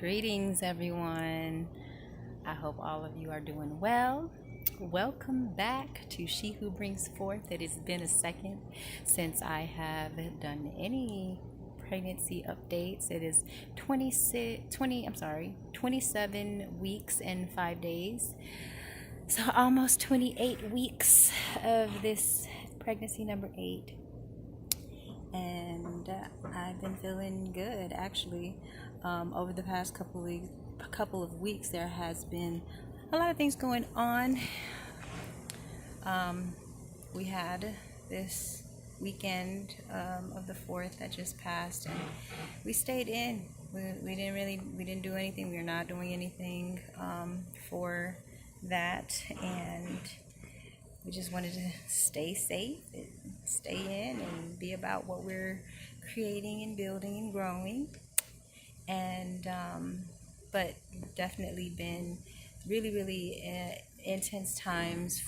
Greetings, everyone. I hope all of you are doing well. Welcome back to She Who Brings Forth. It has been a second since I have done any pregnancy updates. It is 27 weeks and 5 days. So almost 28 weeks of this pregnancy number 8. And I've been feeling good actually. Over the past couple of weeks, there has been a lot of things going on. We had this weekend of the 4th that just passed, and we stayed in. We didn't do anything. We are not doing anything for that, and we just wanted to stay safe, and stay in, and be about what we're creating and building and growing. And but definitely been really intense times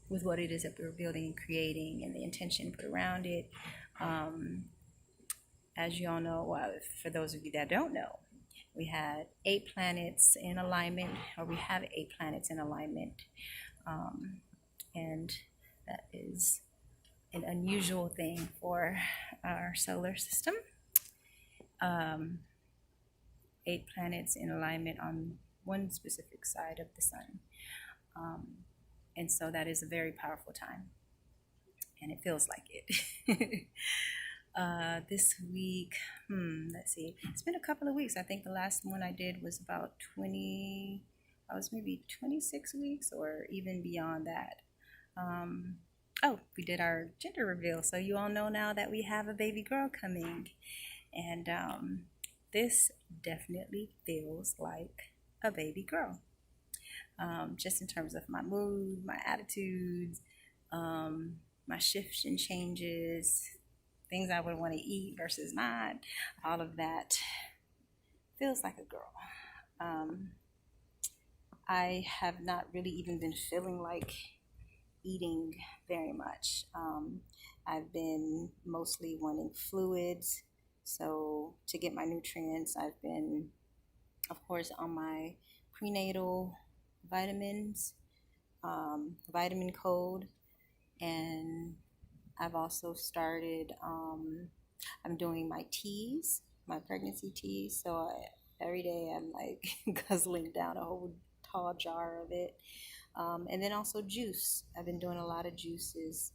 with what it is that we're building and creating and the intention put around it. As you all know, well, for those of you that don't know, we had 8 planets in alignment, or we have 8 planets in alignment, and that is an unusual thing for our solar system. 8 planets in alignment on one specific side of the sun. And so that is a very powerful time, and it feels like it. This week, let's see, it's been a couple of weeks. I think the last one I did was about I was maybe 26 weeks or even beyond that. We did our gender reveal, so you all know now that we have a baby girl coming. And this definitely feels like a baby girl. Just in terms of my mood, my attitudes, my shifts and changes, things I would want to eat versus not, all of that feels like a girl. I have not really even been feeling like eating very much. I've been mostly wanting fluids. So to get my nutrients, I've been, of course, on my prenatal vitamins, vitamin code, and I've also started, I'm doing my teas, my pregnancy teas. So every day I'm like guzzling down a whole tall jar of it. And then also juice. I've been doing a lot of juices,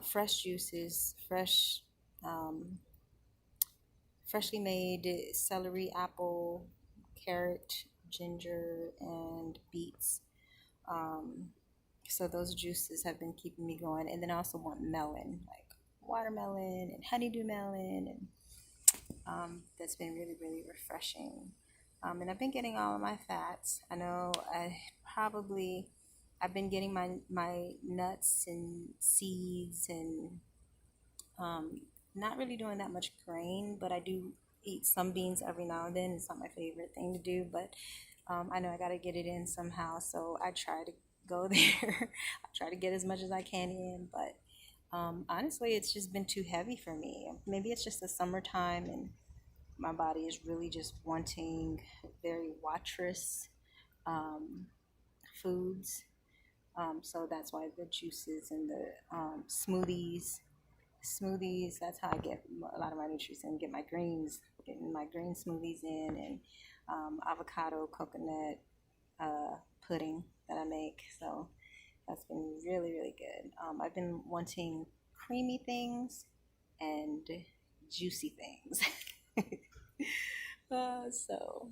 fresh juices, freshly made celery, apple, carrot, ginger, and beets. So those juices have been keeping me going. And then I also want melon, like watermelon and honeydew melon, and that's been really refreshing. And I've been getting all of my fats. I know I've been getting my nuts and seeds, and not really doing that much grain, but I do eat some beans every now and then. It's not my favorite thing to do, but I know I got to get it in somehow, so I try to go there. I try to get as much as I can in, but honestly, it's just been too heavy for me. Maybe it's just the summertime, and my body is really just wanting very waterous foods. So that's why the juices and the smoothies, that's how I get a lot of my nutrition. Getting my green smoothies in, and avocado coconut pudding that I make. So that's been really good. I've been wanting creamy things and juicy things. So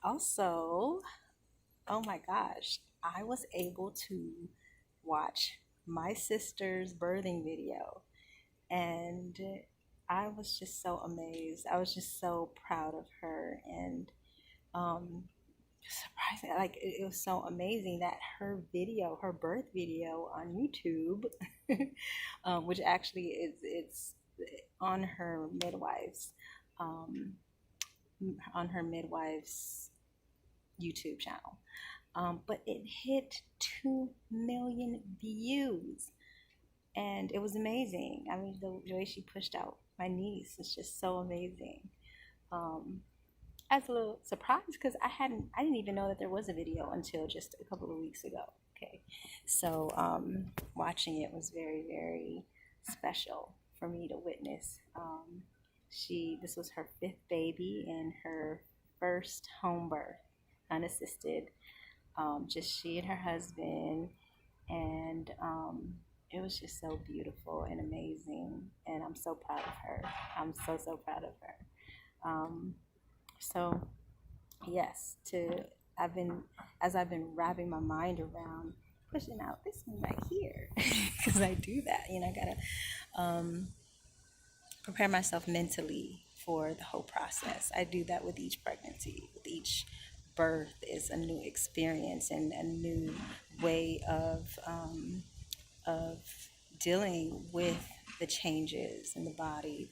also, oh my gosh, I was able to watch my sister's birthing video, and I was just so amazed. I was just so proud of her, and surprising, like it was so amazing that her birth video on YouTube, which actually it's on her midwife's um, YouTube channel. But it hit 2 million views, and it was amazing. I mean, the way she pushed out my niece is just so amazing. I was a little surprised because I didn't even know that there was a video until just a couple of weeks ago. Okay, so watching it was very, very special for me to witness. This was her fifth baby and her first home birth, unassisted. Just she and her husband, and it was just so beautiful and amazing. And I'm so proud of her. I'm so proud of her. So yes, I've been as I've been wrapping my mind around pushing out this one right here because I do that. I gotta prepare myself mentally for the whole process. I do that with each pregnancy, with each birth is a new experience and a new way of dealing with the changes in the body,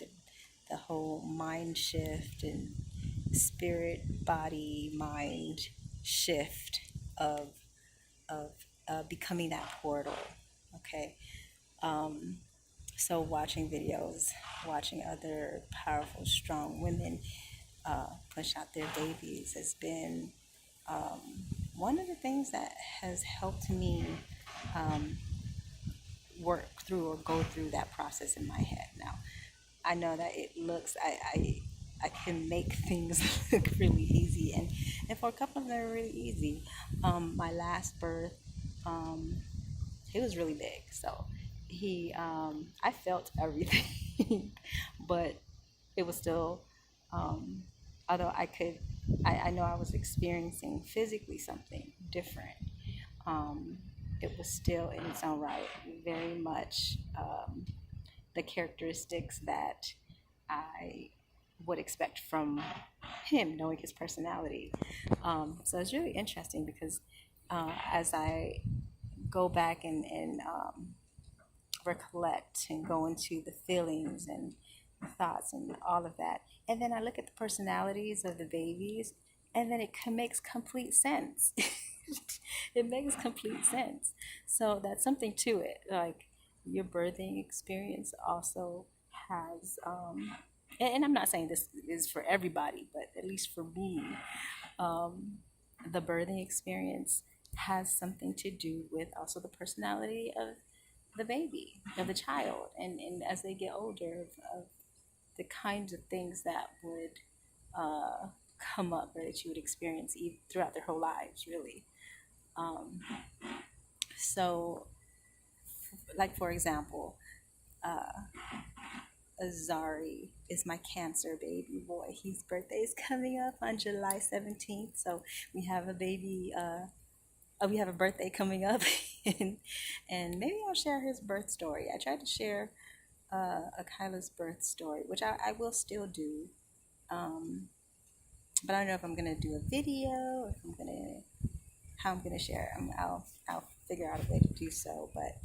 the whole mind shift and spirit, body, mind shift of becoming that portal. Okay, so watching videos, watching other powerful, strong women push out their babies has been one of the things that has helped me work through or go through that process in my head. Now, I know that it looks, I can make things look really easy, and for a couple of them, they're really easy. My last birth, he was really big, so I felt everything, but it was still, um, although I know I was experiencing physically something different. Um, it was still in its own right very much the characteristics that I would expect from him, knowing his personality. So it's really interesting because as I go back and recollect and go into the feelings and thoughts and all of that, and then I look at the personalities of the babies, and then makes complete sense. It makes complete sense. So that's something to it. Like your birthing experience also has, and I'm not saying this is for everybody, but at least for me, um, the birthing experience has something to do with also the personality of the baby, of the child, and as they get older, of the kinds of things that would uh, come up or that you would experience throughout their whole lives, really. Um, so, like for example, Azari is my Cancer baby boy. His birthday is coming up on July 17th, so we have a baby. We have a birthday coming up, and maybe I'll share his birth story. I tried to share Kyla's birth story, which I will still do. Um, but I don't know if I'm gonna do a video, if I'm gonna how I'm gonna share it. I'll figure out a way to do so. But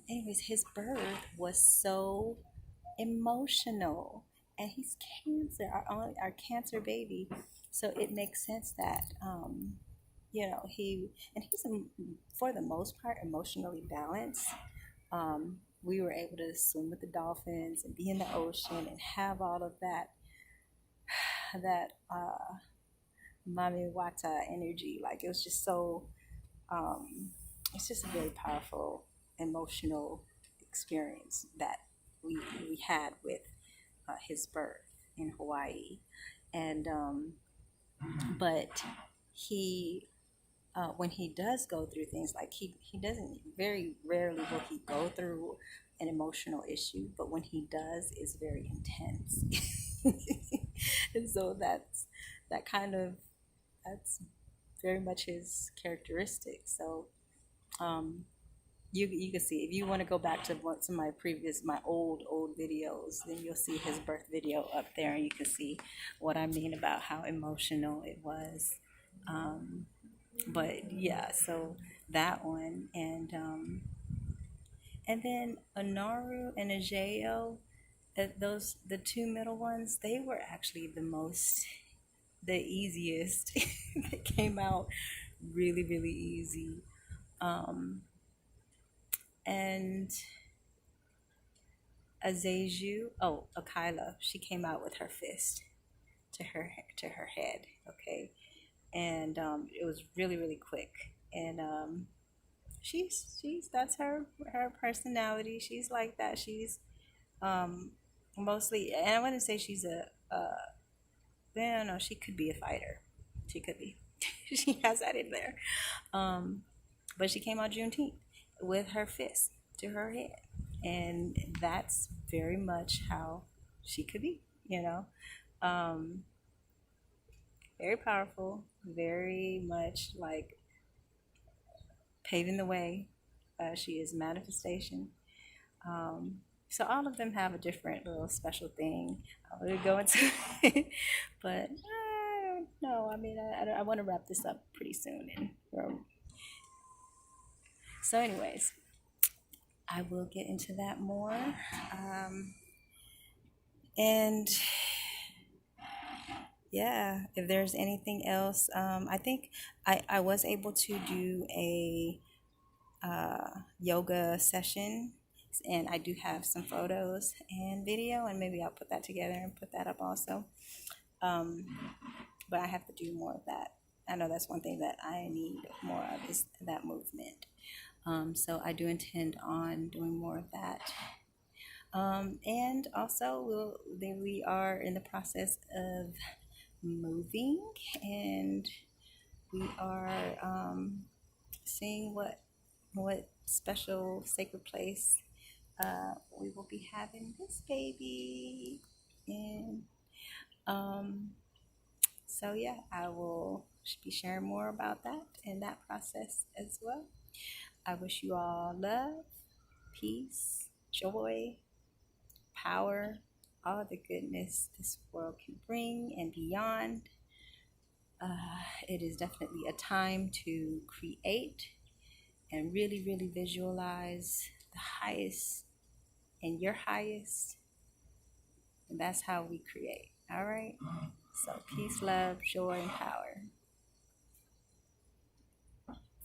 anyways, his birth was so emotional, and he's Cancer, our Cancer baby. So it makes sense that he's for the most part emotionally balanced. We were able to swim with the dolphins and be in the ocean and have all of that Mami Wata energy. Like it was just so, um, it's just a very powerful emotional experience that we had with his birth in Hawaii. And, but he, when he does go through things like he doesn't very rarely will he go through an emotional issue, but when he does, it's very intense. And so that kind of that's very much his characteristic. So um, you can see if you want to go back to my old videos, then you'll see his birth video up there, and you can see what I mean about how emotional it was. But yeah, so that one, and then Anaru and Ajeo, those the two middle ones, they were actually the easiest. They came out really, really easy. Um, and Azeju, oh, Akila, she came out with her fist. to her head. Okay, and it was really really quick. And she's that's her personality. She's like that. She's um, mostly, and I wouldn't say she's no, she could be a fighter. She could be. She has that in there. Um, but she came out Juneteenth with her fist to her head, and that's very much how she could be. You know, um, very powerful, very much like paving the way. She is manifestation. Um, so all of them have a different little special thing. I would go into it, but I don't know. I mean, I want to wrap this up pretty soon, and so, anyways, I will get into that more. And yeah, if there's anything else, I think I was able to do a yoga session, and I do have some photos and video, and maybe I'll put that together and put that up also. Um, but I have to do more of that. I know that's one thing that I need more of is that movement. So I do intend on doing more of that. And also, we are in the process of moving, and we are seeing what special sacred place we will be having this baby in. So yeah, I will be sharing more about that and that process as well. I wish you all love, peace, joy, power, all the goodness this world can bring and beyond. It is definitely a time to create and really, really visualize the highest and your highest. And that's how we create. All right? So, peace, love, joy, and power.